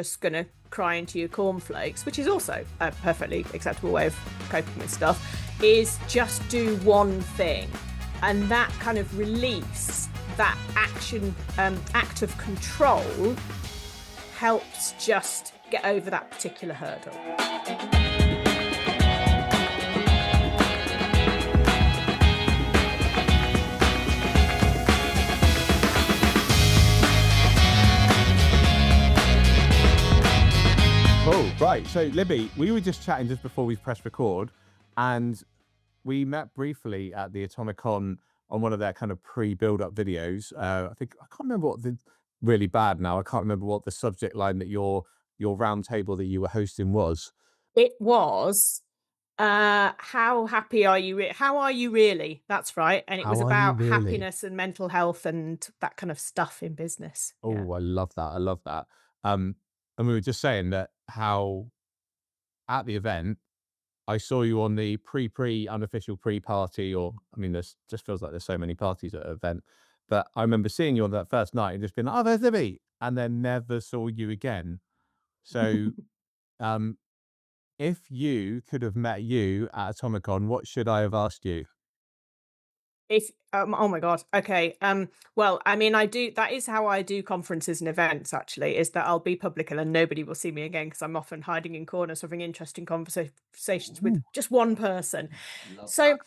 just going to cry into your cornflakes, which is also a perfectly acceptable way of coping with stuff, is just do one thing. And that kind of release, that act of control helps just get over that particular hurdle. Cool. Right. So, Libby, we were just chatting just before we pressed record, and we met briefly at the Atomicon on one of their kind of pre-build-up videos. I think I can't remember what the really bad now. I can't remember what the subject line that your round table that you were hosting was. It was how happy are you? How are you really? That's right. And it was about happiness and mental health and that kind of stuff in business. Oh, Yeah. I love that. I love that. And we were just saying that how at the event, I saw you on the unofficial pre-party, or I mean, there's just feels like there's so many parties at an event. But I remember seeing you on that first night and just being like, oh, there's Libby, and then never saw you again. So, if you could have met you at Atomicon, what should I have asked you? If oh my God. Okay. Well, I mean, that is how I do conferences and events, actually, is that I'll be public and then nobody will see me again because I'm often hiding in corners having interesting conversations with just one person. So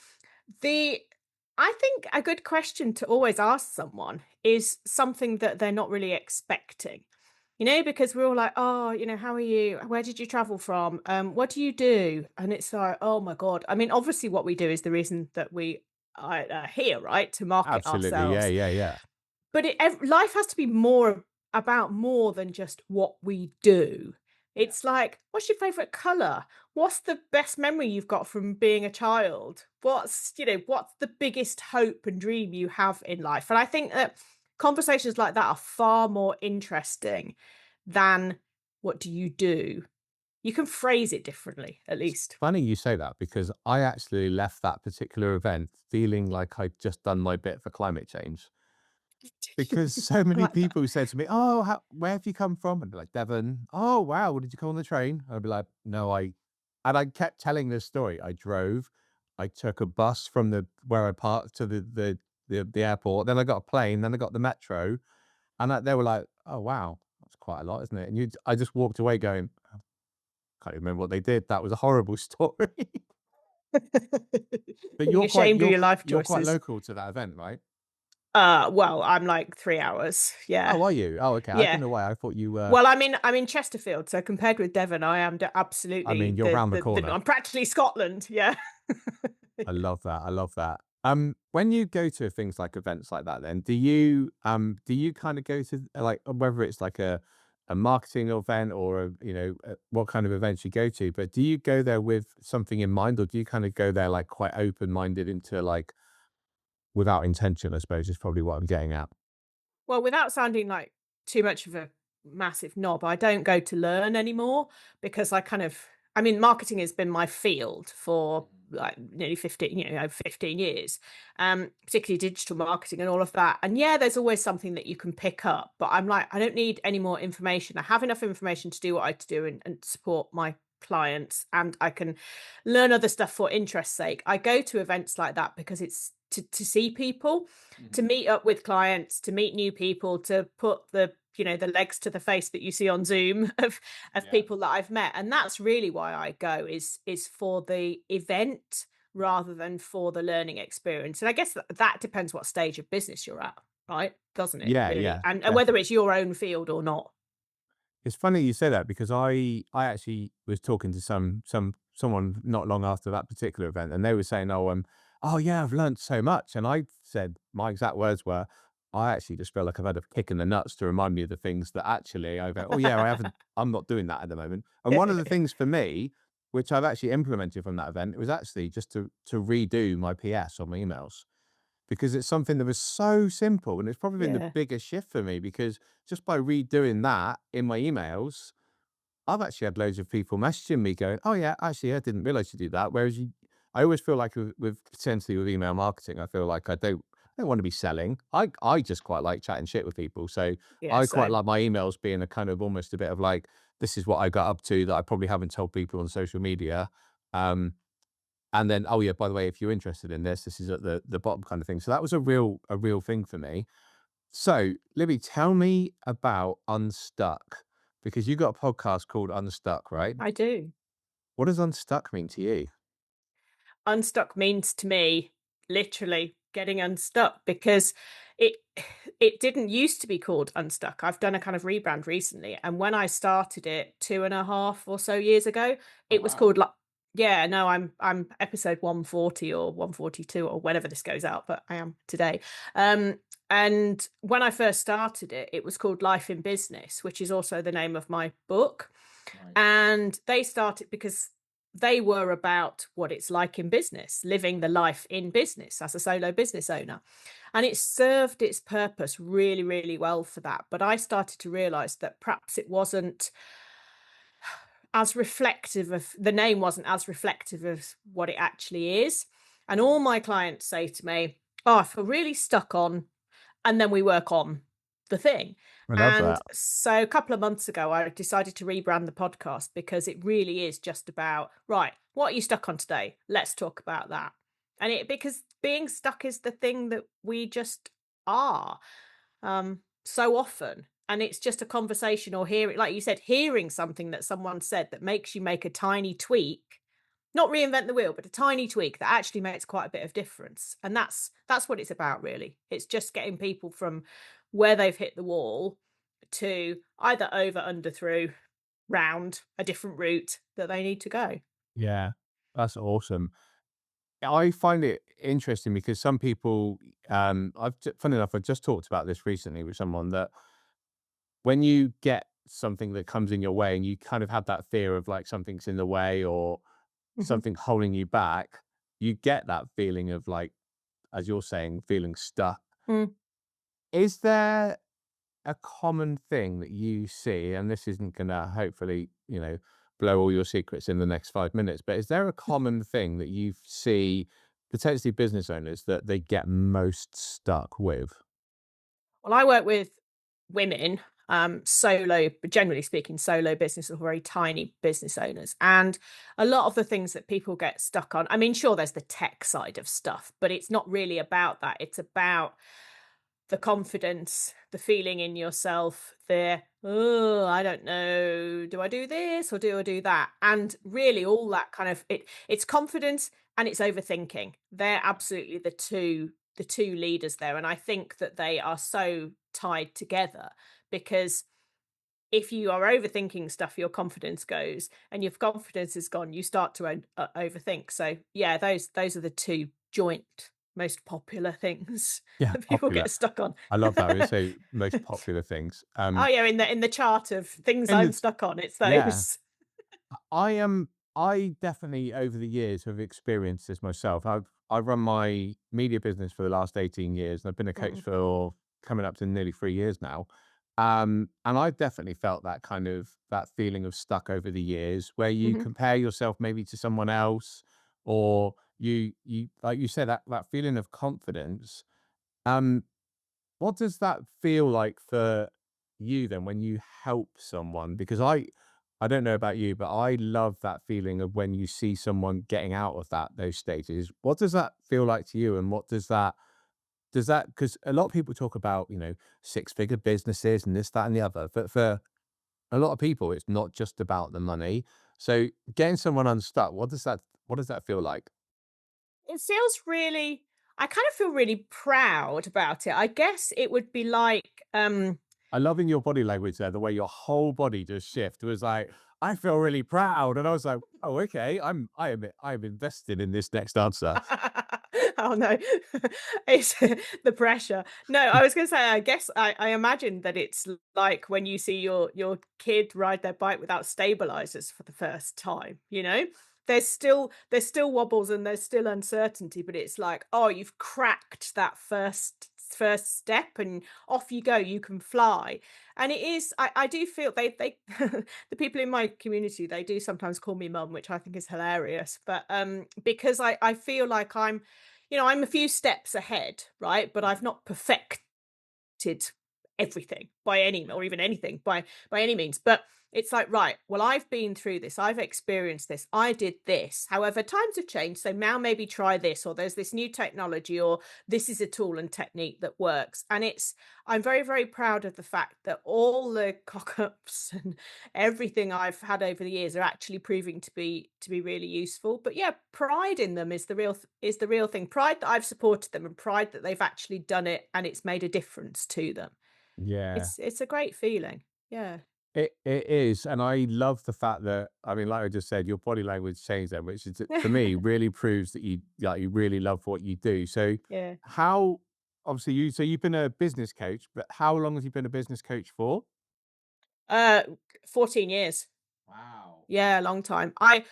I think a good question to always ask someone is something that they're not really expecting. Because we're all like, oh, how are you? Where did you travel from? What do you do? And it's like, oh my God. I mean, obviously what we do is the reason that we are here, right? To market Absolutely. Yeah, ourselves. yeah, yeah. But life has to be more than just what we do. It's like, what's your favorite color? What's the best memory you've got from being a child? What's the biggest hope and dream you have in life? And I think that conversations like that are far more interesting than what do you do? You can phrase it differently, at least. Funny you say that, because I actually left that particular event feeling like I'd just done my bit for climate change. Because so many Like that. people said to me, "Oh, where have you come from?" And be like, "Devon." "Oh, wow. What did you come on the train?" I'd be like, "No, I," and I kept telling this story. I drove, I took a bus from where I parked to the airport. Then I got a plane. Then I got the metro, and they were like, "Oh, wow, that's quite a lot, isn't it?" And I just walked away going, "I can't even remember what they did. That was a horrible story." But Being ashamed of your life you're quite choices. local to that event, right? Well, I'm like 3 hours. Yeah. Oh, are you? Oh, okay. I don't Yeah. know why I thought you were. Well, I'm in Chesterfield, so compared with Devon, I am I mean, absolutely you're round the corner. I'm practically Scotland. Yeah. I love that. I love that. When you go to things like events like that, then do you kind of go to like whether it's like a marketing event or what kind of events you go to, but do you go there with something in mind, or do you kind of go there like quite open minded into like without intention? I suppose is probably what I'm getting at. Well, without sounding like too much of a massive knob, I don't go to learn anymore because I mean, marketing has been my field for like nearly 15, over 15 years, particularly digital marketing and all of that. And yeah, there's always something that you can pick up, but I'm like, I don't need any more information. I have enough information to do what I do and support my clients, and I can learn other stuff for interest's sake. I go to events like that because it's to see people, to meet up with clients, to meet new people, to put the legs to the face that you see on Zoom of people that I've met. And that's really why I go, is for the event rather than for the learning experience. And I guess that depends what stage of business you're at, right? Doesn't it, Yeah, really? yeah, And whether definitely. it's your own field or not. It's funny you say that, because I actually was talking to someone not long after that particular event, and they were saying, "Oh yeah, I've learned so much." And I said my exact words were, "I actually just feel like I've had a kick in the nuts to remind me of the things that actually I go, oh yeah, I haven't, I'm not doing that at the moment." And one of the things for me, which I've actually implemented from that event, it was actually just to redo my PS on my emails, because it's something that was so simple, and it's probably been the Yeah. biggest shift for me, because just by redoing that in my emails, I've actually had loads of people messaging me going, "Oh yeah, actually I didn't realize you do that." Whereas I always feel like with potentially with email marketing, I feel like I don't want to be selling. I just quite like chatting shit with people. So Yeah, I quite same. like my emails being a kind of almost a bit of like this is what I got up to that I probably haven't told people on social media. Um, and then, oh yeah, by the way, if you're interested in this, this is at the bottom kind of thing. So that was a real thing for me. So, Libby, tell me about Unstuck because you got a podcast called Unstuck, right? I do. What does Unstuck mean to you? Unstuck means to me literally getting unstuck, because it it didn't used to be called Unstuck. I've done a kind of rebrand recently, and when I started it 2.5 or so years ago, Oh it was wow. called like, yeah, no, I'm episode 140 or 142 or whenever this goes out, but I am today. Um and when I first started it, it was called Life in Business, which is also the name of my book. Right. And they started because they were about what it's like in business, living the life in business as a solo business owner. And it served its purpose really, really well for that. But I started to realize that perhaps it wasn't as reflective of, the name wasn't as reflective of what it actually is. And all my clients say to me, oh, I feel really stuck on, and then we work on the thing. I love And that. so a couple of months ago, I decided to rebrand the podcast because it really is just about, right, what are you stuck on today? Let's talk about that. And it, because being stuck is the thing that we just are, so often. And it's just a conversation, or hearing, like you said, hearing something that someone said that makes you make a tiny tweak, not reinvent the wheel, but a tiny tweak that actually makes quite a bit of difference. And that's what it's about, really. It's just getting people from where they've hit the wall to either over, under, through, round a different route that they need to go. Yeah, that's awesome. I find it interesting because some people, funny enough, I just talked about this recently with someone that when you get something that comes in your way and you kind of have that fear of like something's in the way or Mhm. something holding you back, you get that feeling of like, as you're saying, feeling stuck. Mm. Is there a common thing that you see, and this isn't gonna hopefully, blow all your secrets in the next 5 minutes, but is there a common thing that you see potentially business owners that they get most stuck with? Well, I work with women, solo, but generally speaking, solo business or very tiny business owners. And a lot of the things that people get stuck on, I mean, sure, there's the tech side of stuff, but it's not really about that. It's about the confidence, the feeling in yourself, the, oh, I don't know, do I do this or do I do that? And really all that kind of, it's confidence and it's overthinking. They're absolutely the two leaders there. And I think that they are so tied together, because if you are overthinking stuff, your confidence goes, and if confidence is gone, you start to overthink. So yeah, those are the two joint most popular things Yeah, that people popular. get stuck on. I love that when you say most popular things. Oh yeah, in the chart of things In I'm the stuck on, it's Yeah. those. I am. I definitely over the years have experienced this myself. I run my media business for the last 18 years, and I've been a coach Mm, for coming up to nearly 3 years now. And I've definitely felt that kind of that feeling of stuck over the years, where you mhm. compare yourself maybe to someone else, or you like you said that feeling of confidence. Um, what does that feel like for you then when you help someone? Because I don't know about you, but I love that feeling of when you see someone getting out of those stages. What does that feel like to you? And what does that because a lot of people talk about, six-figure businesses and this, that, and the other. But for a lot of people, it's not just about the money. So getting someone unstuck, what does that feel like? It feels really, I kind of feel really proud about it. I guess it would be like, I love in your body language there, the way your whole body just shift. It was like, I feel really proud. And I was like, oh, okay. I am invested in this next answer. oh no, it's the pressure. No, I was going to say, I guess I imagine that it's like when you see your kid ride their bike without stabilizers for the first time. There's still wobbles and there's still uncertainty, but it's like, oh, you've cracked that first step and off you go, you can fly. And it is, I do feel they the people in my community, they do sometimes call me mum, which I think is hilarious. But because I feel like I'm a few steps ahead, right? But I've not perfected everything by any, or even anything by any means. But It's like, right, well, I've been through this, I've experienced this, I did this. However, times have changed. So now maybe try this, or there's this new technology, or this is a tool and technique that works. And I'm very, very proud of the fact that all the cock ups and everything I've had over the years are actually proving to be really useful. But yeah, pride in them is the real thing. Pride that I've supported them, and pride that they've actually done it and it's made a difference to them. Yeah. It's a great feeling. Yeah. It is, and I love the fact that, I mean, like I just said, your body language changed then, which is, for me, really proves that you really love what you do. So Yeah. how obviously you've been a business coach, but how long have you been a business coach for? Uh, 14 years. Wow. Yeah, a long time. When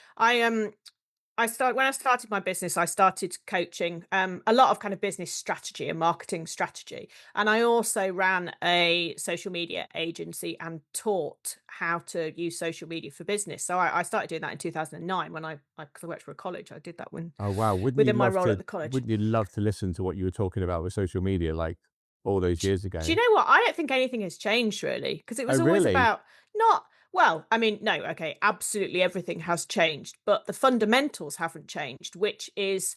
I started my business, I started coaching a lot of kind of business strategy and marketing strategy. And I also ran a social media agency and taught how to use social media for business. So I started doing that in 2009 when because I worked for a college. I did that Oh, wow. within my role at the college. Wouldn't you love to listen to what you were talking about with social media like all those years Do you ago? know what? I don't think anything has changed really, because it Oh, was always really? about not, well, I mean, no, okay, absolutely everything has changed, but the fundamentals haven't changed, which is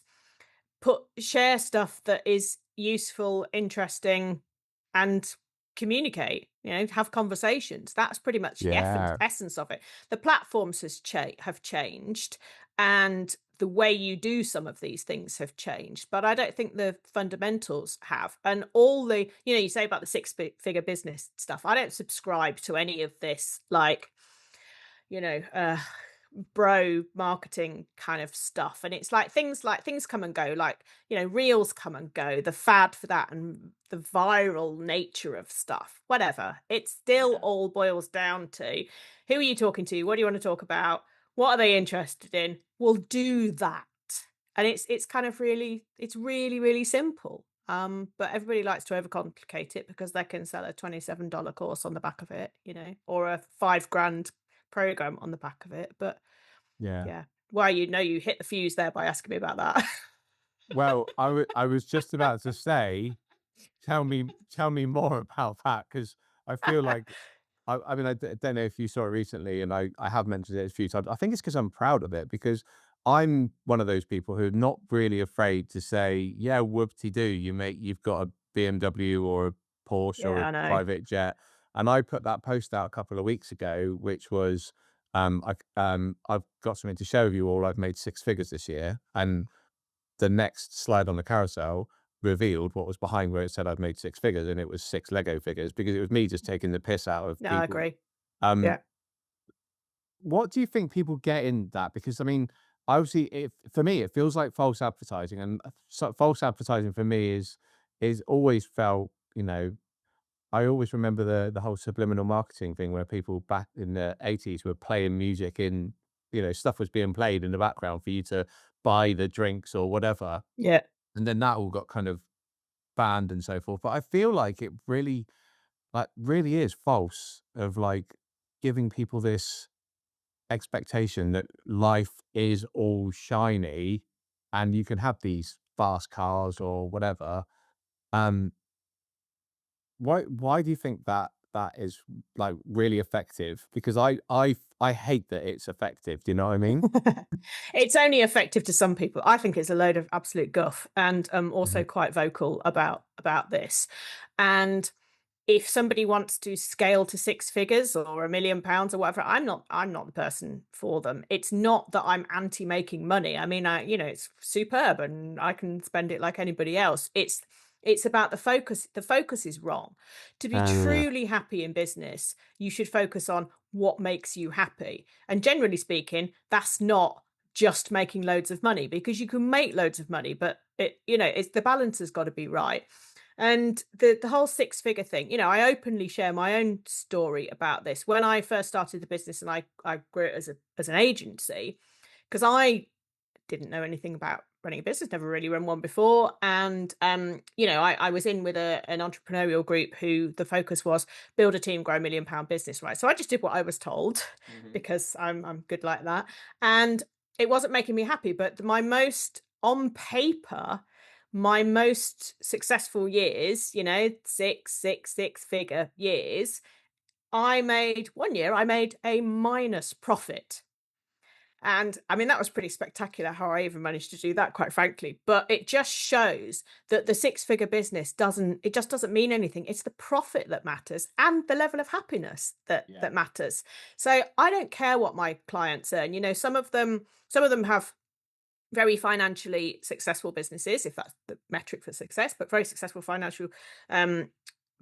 share stuff that is useful, interesting, and communicate, have conversations. That's pretty much the Yeah. essence of it. The platforms have changed, and the way you do some of these things have changed, but I don't think the fundamentals have. And all the, you say about the figure business stuff, I don't subscribe to any of this, like, you know, uh bro marketing kind of stuff. And it's like things come and go, like, reels come and go, the fad for that, and the viral nature of stuff, whatever. It still Yeah. all boils down to, who are you talking to, what do you want to talk about, what are they interested in, we'll do that. And it's kind of it's really, really simple. But everybody likes to overcomplicate it because they can sell a $27 course on the back of it, or a 5 grand program on the back of it. But Yeah. yeah, well, you hit the fuse there by asking me about that. Well, I was just about to say, tell me more about that, because I feel like I mean, don't know if you saw it recently, and I have mentioned it a few times. I think it's because 'cause I'm proud of it, because I'm one of those people who are not really afraid to say, "Yeah, whoop-de-doo, you've got a BMW or a Porsche or Yeah, a I know. private jet." And I put that post out a couple of weeks ago, which was, "I've got something to share with you all. I've made 6 figures this year." And the next slide on the carousel revealed what was behind where it said I'd made 6 figures, and it was 6 Lego figures, because it was me just taking the piss out of No, I people. agree. Um, Yeah. what do you think people get in that? Because, I mean, obviously, for me, it feels like false advertising, and false advertising for me is always felt, I always remember the whole subliminal marketing thing, where people back in the 80s were playing music in, stuff was being played in the background for you to buy the drinks or whatever, Yeah. and then that all got kind of banned and so forth. But I feel like it really, like, really is false, of like giving people this expectation that life is all shiny and you can have these fast cars or whatever. Um, why do you think that that is, like, really effective? Because I hate that it's effective. Do you know what I mean? It's only effective to some people. I think it's a load of absolute guff, and also Mhm. quite vocal about this. And if somebody wants to scale to 6 figures or £1 million or whatever, I'm not the person for them. It's not that I'm anti making money. I mean, it's superb and I can spend it like anybody else. It's about the focus. The focus is wrong. To be Uh, truly happy in business, you should focus on what makes you happy. And generally speaking, that's not just making loads of money, because you can make loads of money, but it's the balance has got to be right. And the whole 6 figure thing, I openly share my own story about this. When I first started the business and I grew it as an agency, because I didn't know anything about running a business, never really run one before. And I was in with an entrepreneurial group who the focus was build a team, grow £1 million business, right? So I just did what I was told Mhm. because I'm good like that. And it wasn't making me happy, but my most on paper, my most successful years, 6 figure years, I made one year, I made a minus profit. And I mean, that was pretty spectacular how I even managed to do that, quite frankly. But it just shows that the six-figure business it just doesn't mean anything. It's the profit that matters and the level of happiness Yeah. that matters. So I don't care what my clients earn. You know, some of them have very financially successful businesses, if that's the metric for success, but very successful financial um,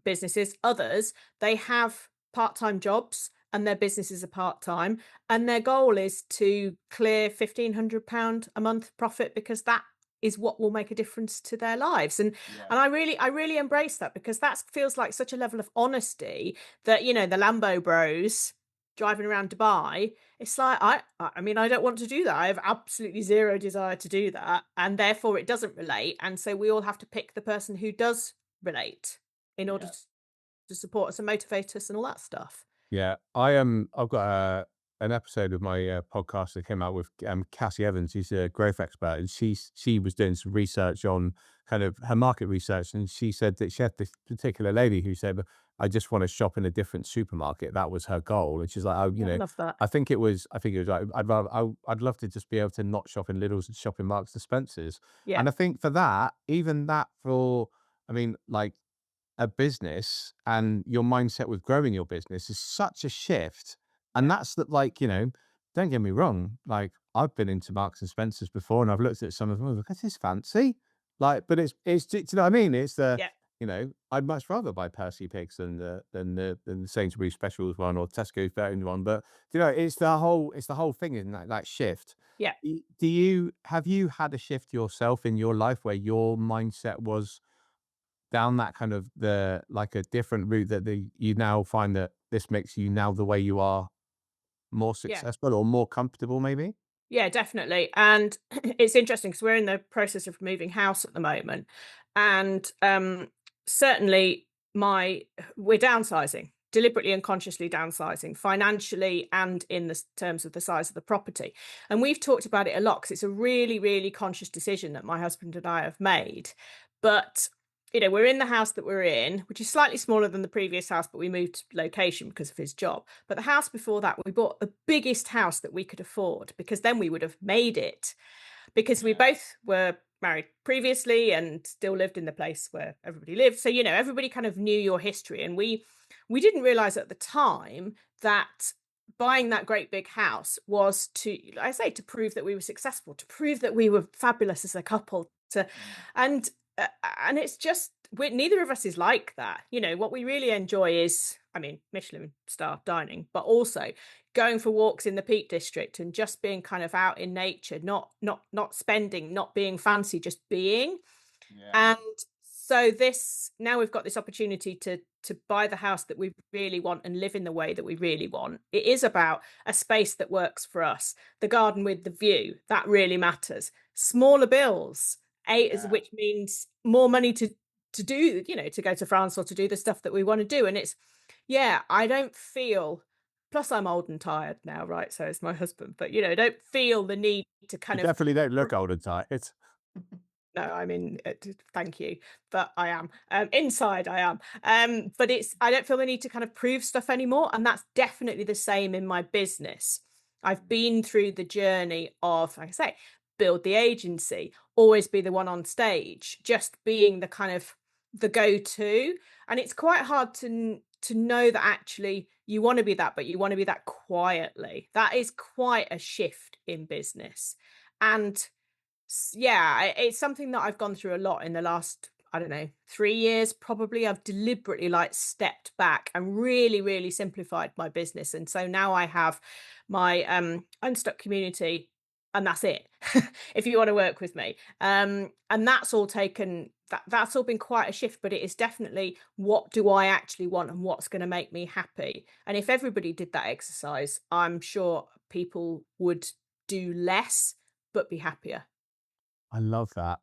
businesses. Others, they have part-time jobs and their businesses are part-time, and their goal is to clear £1,500 a month profit because that is what will make a difference to their lives. And Yeah. and I really embrace that, because that feels like such a level of honesty that, you know, the Lambo bros driving around Dubai, it's like I mean, I don't want to do that. I have absolutely zero desire to do that, and therefore it doesn't relate. And so we all have to pick the person who does relate in order Yeah. to support us and motivate us and all that stuff. Yeah, I've got an episode of my podcast that came out with Cassie Evans. She's a growth expert, and she was doing some research on kind of her market research, and she said that she had this particular lady who said, "I just want to shop in a different supermarket." That was her goal, and she's like, "Oh, you Yeah, I know, love that. I think it was like I'd love to just be able to not shop in Lidl's and shop in Marks and Spencers." Yeah, And I think for that, even that for, I mean, like a business and your mindset with growing your business is such a shift. And Yeah. that's that, like, you know, don't get me wrong. Like, I've been into Marks and Spencers before and I've looked at some of them. I'm like, this is fancy. Like, but do you know what I mean? It's the, yeah, you know, I'd much rather buy Percy Pigs than the Sainsbury's Specials one or Tesco's Veteran one. But you know, it's the whole thing in that shift. yeah. Have you had a shift yourself in your life where your mindset was down that kind of like a different route that you now find that this makes you now the way you are more Yeah. successful or more comfortable maybe? Yeah, definitely. And it's interesting because we're in the process of moving house at the moment. And certainly my we're downsizing, deliberately and consciously downsizing financially and in the terms of the size of the property. And we've talked about it a lot because it's a really, really conscious decision that my husband and I have made. But you know, we're in the house that we're in, which is slightly smaller than the previous house, but we moved location because of his job. But the house before that, we bought the biggest house that we could afford, because then we would have made it, because we Yeah. both were married previously and still lived in the place where everybody lived. So, you know, everybody kind of knew your history. And we didn't realize at the time that buying that great big house was to, I say, to prove that we were successful, to prove that we were fabulous as a couple, to Mm. and uh, and it's just neither of us is like that. You know, what we really enjoy is, I mean, Michelin star dining, but also going for walks in the Peak District and just being kind of out in nature, not spending, not being fancy, just being. Yeah. And so this now we've got this opportunity to buy the house that we really want and live in the way that we really want. It is about a space that works for us. The garden with the view, that really matters. Smaller bills, Yeah. which means more money to do, you know, to go to France or to do the stuff that we want to do. And it's, yeah, I don't feel, plus I'm old and tired now, right? So is my husband, but you know, don't feel the need to You kind of, definitely don't look old and tired. no, I mean, thank you, but I am. Inside, I am. But I don't feel the need to kind of prove stuff anymore. And that's definitely the same in my business. I've been through the journey of, like I say, build the agency, always be the one on stage, just being the kind of the go-to. And it's quite hard to know that actually you want to be that, but you want to be that quietly. That is quite a shift in business. And yeah, it's something that I've gone through a lot in the last, I don't know, 3 years probably. I've deliberately like stepped back and really, really simplified my business. And so now I have my Unstuck community, and that's it. If you want to work with me. And that's all that's all been quite a shift, but it is definitely, what do I actually want and what's going to make me happy? And if everybody did that exercise, I'm sure people would do less but be happier. I love that.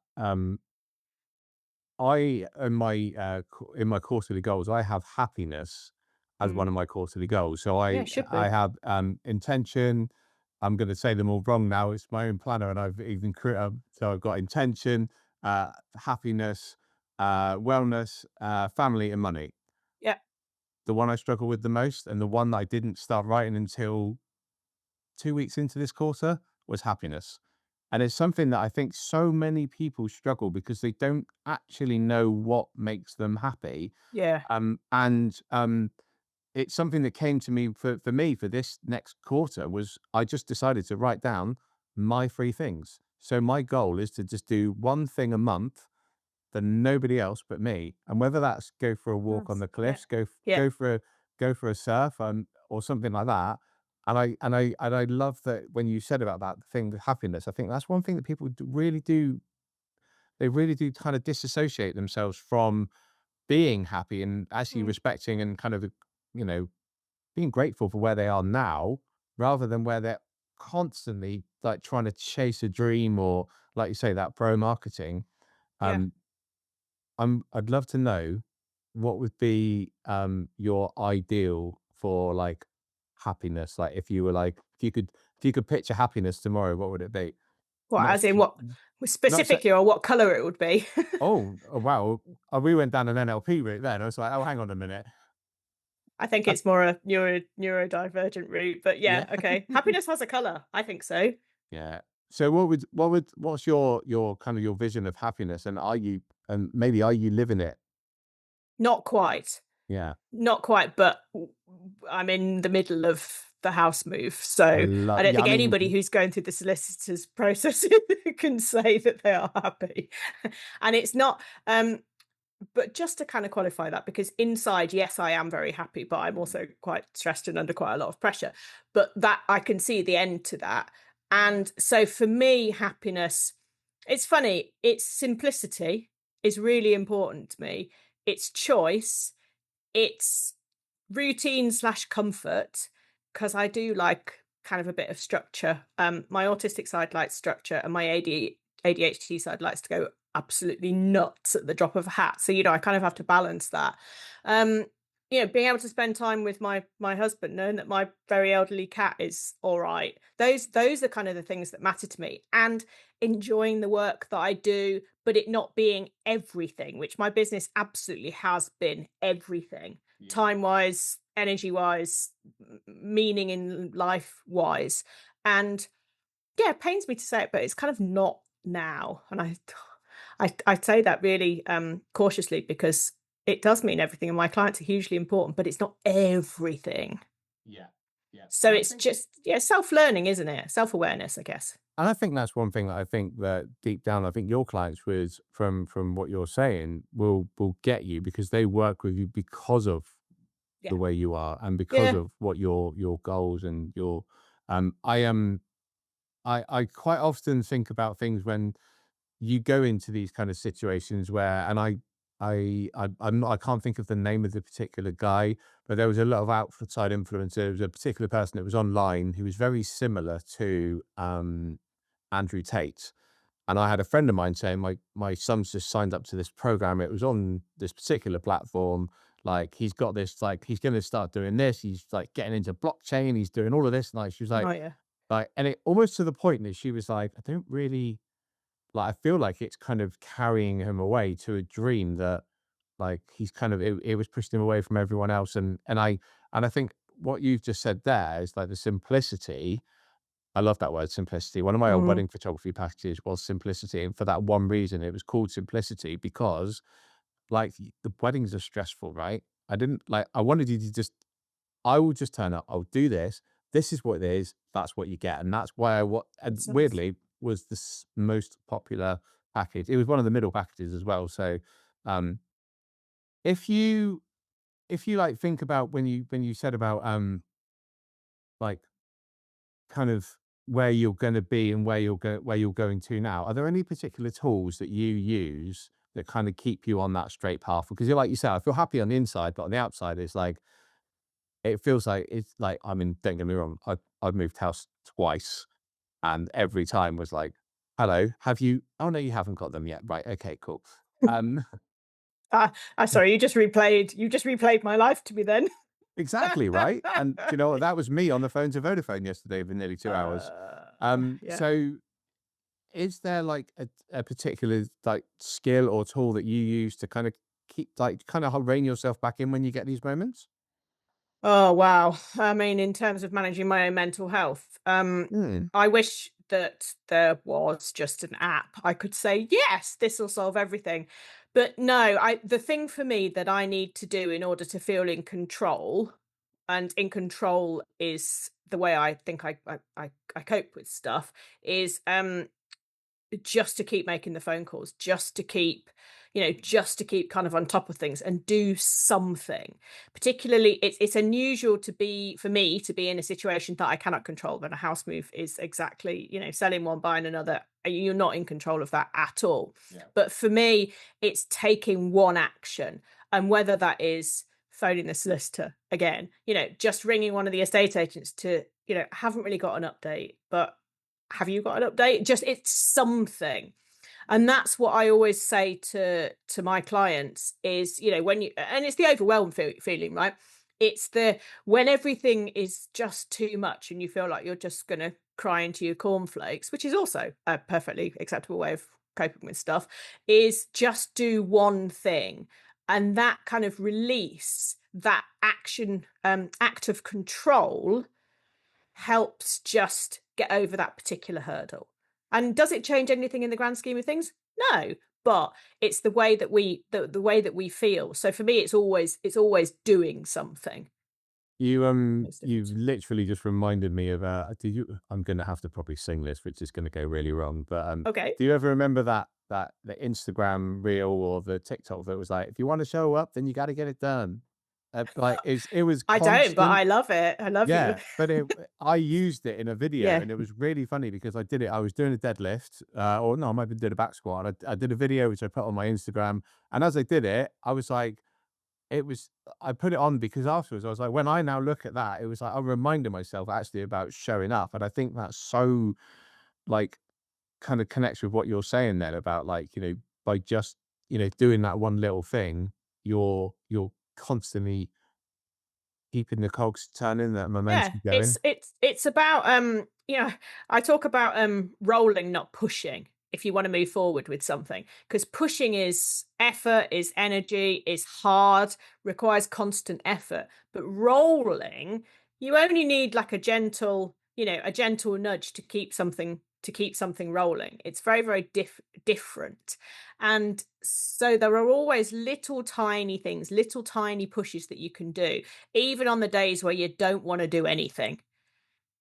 I in my quarterly goals, I have happiness as one Mm. of my quarterly goals. So Yeah, it should I be. have intention. I'm going to say them all wrong now. It's my own planner, and so I've got intention, happiness, wellness, family, and money. Yeah. the one I struggle with the most, and the one that I didn't start writing until 2 weeks into this quarter, was happiness. And it's something that I think so many people struggle because they don't actually know what makes them happy. Yeah. And it's something that came to me for me for this next quarter was I just decided to write down my three things. So my goal is to just do one thing a month for nobody else but me. And whether that's go for a walk on Nice. the Yeah. cliffs, go Yeah. go for a go for a surf, or something like that. And I love that when you said about that thing, the happiness. I think that's one thing that people really do. They really do kind of disassociate themselves from being happy and actually Mm. respecting and kind of, you know, being grateful for where they are now, rather than where they're constantly like trying to chase a dream or, like you say, that pro marketing. Yeah. Um, I'd love to know what would be your ideal for like happiness. Like if you were like if you could picture happiness tomorrow, what would it be? What, Not as in s- what not so, specifically, or what color it would be? oh wow. We went down an NLP route then. I was like, oh, hang on a minute. I think Uh, it's more a neurodivergent route, but yeah. yeah, okay. Happiness has a color. I think so. Yeah. So what's your kind of your vision of happiness, and maybe are you living it? Not quite. Yeah. Not quite, but I'm in the middle of the house move. So I don't Yeah, I think mean, anybody who's going through the solicitor's process can say that they are happy. And it's not, but just to kind of qualify that, because inside, yes, I am very happy, but I'm also quite stressed and under quite a lot of pressure. But that I can see the end to that. And so for me, happiness, it's funny, it's simplicity is really important to me. It's choice, it's routine slash comfort, because I do like kind of a bit of structure. My autistic side likes structure, and my ADHD side likes to go absolutely nuts at the drop of a hat. So I kind of have to balance that. Um, being able to spend time with my husband, knowing that my very elderly cat is all right. Those are kind of the things that matter to me, and enjoying the work that I do, but it not being everything, which my business absolutely has been everything, yeah. time wise, energy wise, meaning in life wise. And yeah, it pains me to say it, but it's kind of not now. And I say that really cautiously, because it does mean everything, and my clients are hugely important, but it's not everything. Yeah. Yeah. So it's just, yeah, self-learning, isn't it? Self-awareness, I guess. And I think that's one thing that I think that deep down, I think your clients was from what you're saying will get you because they work with you because of Yeah. the way you are and because Yeah. of what your goals and your I am I quite often think about things when you go into these kind of situations where, and I can't think of the name of the particular guy, but there was a lot of outside influence. There was a particular person that was online who was very similar to Andrew Tate. And I had a friend of mine saying, my son's just signed up to this program. It was on this particular platform. Like he's got this, like he's going to start doing this. He's like getting into blockchain. He's doing all of this. And like she was Oh yeah. and it almost to the point that she was like, I don't really like. I feel like it's kind of carrying him away to a dream that like he's kind of it was pushing him away from everyone else. And I think what you've just said there is like the simplicity. I love that word simplicity. One of my old Mm. wedding photography packages was simplicity. And for that one reason, it was called simplicity because like the weddings are stressful, right? I wanted you to just, I will just turn up. I'll do this. This is what it is. That's what you get. And that's why and It's nice. weirdly was the most popular package. It was one of the middle packages as well. So, um, if you, if you like think about when you said about, like kind of where you're going to be and where you're going to now. Are there any particular tools that you use that kind of keep you on that straight path? Because you're like you said, I feel happy on the inside, but on the outside, it's like it feels like it's like I mean, don't get me wrong, I've moved house twice, and every time was like, "Hello, have you? Oh no, you haven't got them yet, right? Okay, cool." Um, Sorry, you just replayed my life to me then. exactly right. And do you know what? That was me on the phone to Vodafone yesterday for nearly 2 hours. Yeah. So is there like a particular like skill or tool that you use to kind of keep like kind of rein yourself back in when you get these moments? Oh, wow. I mean, in terms of managing my own mental health, Mm. I wish that there was just an app I could say, yes, this will solve everything. But no, the thing for me that I need to do in order to feel in control, and in control is the way I think I cope with stuff, is just to keep making the phone calls, just to keep, just to keep kind of on top of things and do something. Particularly, it's unusual to be for me to be in a situation that I cannot control. When a house move is exactly, selling one, buying another. You're not in control of that at all. Yeah. But for me, it's taking one action, and whether that is phoning the solicitor again, just ringing one of the estate agents to, haven't really got an update, but have you got an update? Just it's something. And that's what I always say to my clients is, when you, and it's the overwhelmed feeling, right? It's the when everything is just too much and you feel like you're just going to cry into your cornflakes, which is also a perfectly acceptable way of coping with stuff, is just do one thing. And that kind of release, that action, act of control helps just get over that particular hurdle. And does it change anything in the grand scheme of things? No, but it's the way that the way that we feel. So for me, it's always doing something. Most You've different. literally just reminded me of did you I'm gonna have to probably sing this, which is gonna go really wrong. But Okay. do you ever remember that the Instagram reel or the TikTok that was like, if you want to show up, then you gotta get it done. Like it was I don't, but constant. I love it. I love you. Yeah, but I used it in a video Yeah. and it was really funny because I did it. I was doing a deadlift, or no, I might have did a back squat. I did a video which I put on my Instagram, and as I did it, I was like, it was. I put it on because afterwards I was like, when I now look at that, it was like I'm reminding myself actually about showing up, and I think that's so like kind of connects with what you're saying then about like by just doing that one little thing, you're constantly keeping the cogs turning, that Yeah, momentum it's going. it's it's about I talk about rolling, not pushing, if you want to move forward with something, because pushing is effort, is energy, is hard, requires constant effort. But rolling, you only need like a gentle nudge to keep something rolling. It's very, very different. And so there are always little tiny things, little tiny pushes that you can do even on the days where you don't want to do anything,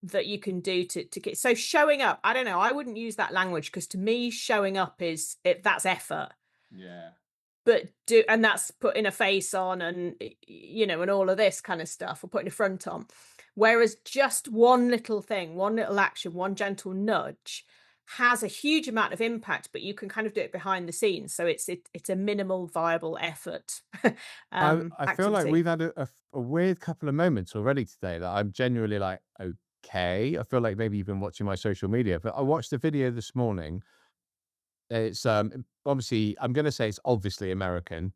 that you can do to get. So showing up, I don't know, I wouldn't use that language, because to me showing up is it that's effort. Yeah. But do and that's putting a face on, and and all of this kind of stuff, or putting a front on. Whereas just one little thing, one little action, one gentle nudge has a huge amount of impact, but you can kind of do it behind the scenes, so it's a minimal viable effort I feel like activity. we've had a weird couple of moments already today that I'm genuinely like, okay. I feel like maybe you've been watching my social media, but I watched a video this morning. It's obviously I'm gonna say it's obviously American.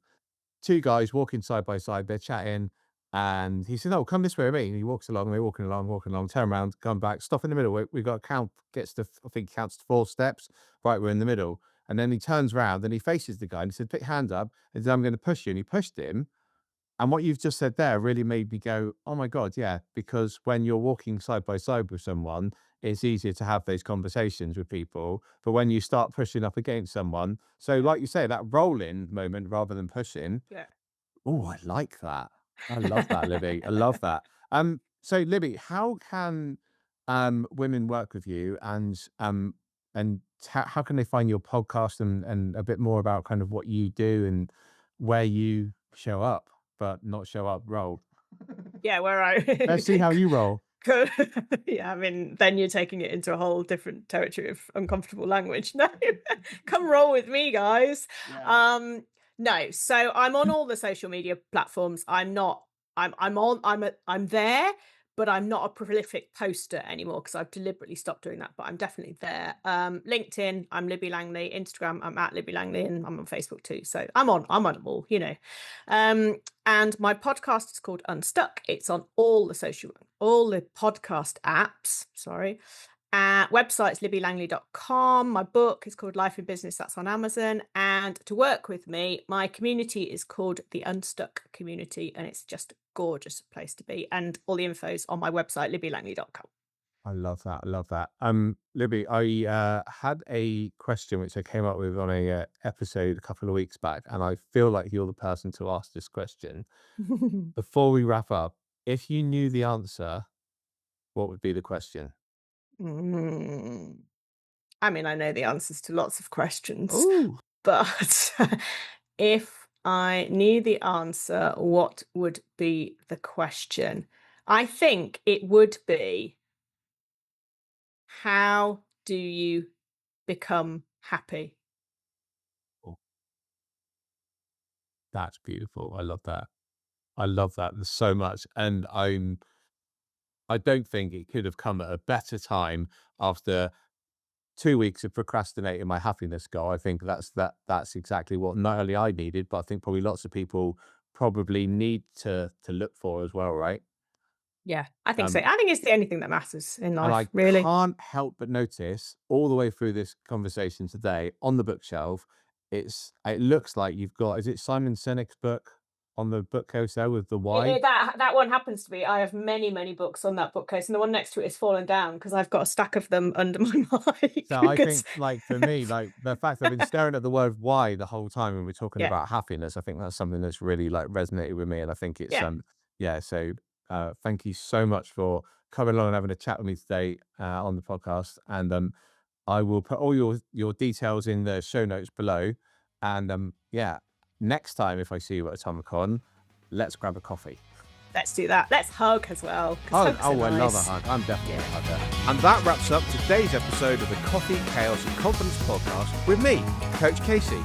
Two guys walking side by side, they're chatting, and he says, "Oh, come this way with me." And he walks along, and they're walking along, turn around, come back, stop in the middle. We got to count, gets to, I think he counts to 4 steps. Right, we're in the middle. And then he turns around and he faces the guy and he said, "Put your hand up." And he said, "I'm going to push you." And he pushed him. And what you've just said there really made me go, "Oh my God, yeah." Because when you're walking side by side with someone, it's easier to have those conversations with people. But when you start pushing up against someone, so Yeah. like you say, that rolling moment rather than pushing. Yeah. Oh, I like that. I love that, Libby. I love that. So Libby, how can women work with you, and how can they find your podcast, and a bit more about kind of what you do and where you show up, but not show up roll? Yeah, where I Let's see how you roll. yeah, I mean, then you're taking it into a whole different territory of uncomfortable language. No, come roll with me, guys. Yeah. No, so I'm on all the social media platforms. I'm not. I'm there, but I'm not a prolific poster anymore because I've deliberately stopped doing that. But I'm definitely there. LinkedIn, I'm Libby Langley. Instagram, I'm at Libby Langley, and I'm on Facebook too. So I'm on them all. Um, and my podcast is called Unstuck. It's on all the podcast apps. Sorry. Website's libbylangley.com. My book is called Life in Business. That's on Amazon. And to work with me, my community is called the Unstuck community, and it's just a gorgeous place to be. And all the info is on my website, libbylangley.com. I love that. I love that. Libby, I had a question which I came up with on a episode a couple of weeks back, and I feel like you're the person to ask this question. Before we wrap up, if you knew the answer, what would be the question? Mm. I mean, I know the answers to lots of questions, Oh, but if I knew the answer, what would be the question? I think it would be, how do you become happy? that's beautiful. I love that. I love that. There's so much, and I don't think it could have come at a better time after 2 weeks of procrastinating my happiness goal. I think that's exactly what not only I needed, but I think probably lots of people probably need to look for as well, right? Yeah, I think so. Um, I think it's the only thing that matters in and life, I really. can't help but notice all the way through this conversation today on the bookshelf, it looks like you've got, is it Simon Sinek's book on the bookcase there with the why? That one happens to be. I have many, many books on that bookcase, and the one next to it is fallen down because I've got a stack of them under my mic. So I Because think, like, for me, like, the fact I've been staring at the word "why" the whole time when we're talking yeah, about happiness, I think that's something that's really, like, resonated with me, and I think it's, yeah. yeah, so, thank you so much for coming along and having a chat with me today, on the podcast, and, I will put all your details in the show notes below, and, yeah, next time if I see you at Atomicon, let's grab a coffee. Let's do that. Let's hug as well because Oh, hugs are oh, I love a nice. hug. I'm definitely Yeah. a hugger. And that wraps up today's episode of the Coffee, Chaos and Confidence podcast with me, Coach Casey.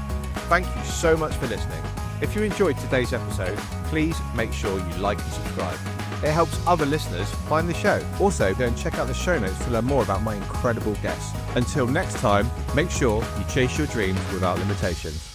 Thank you so much for listening. If you enjoyed today's episode, please make sure you like and subscribe. It helps other listeners find the show. Also, go and check out the show notes to learn more about my incredible guests. Until next time, make sure you chase your dreams without limitations.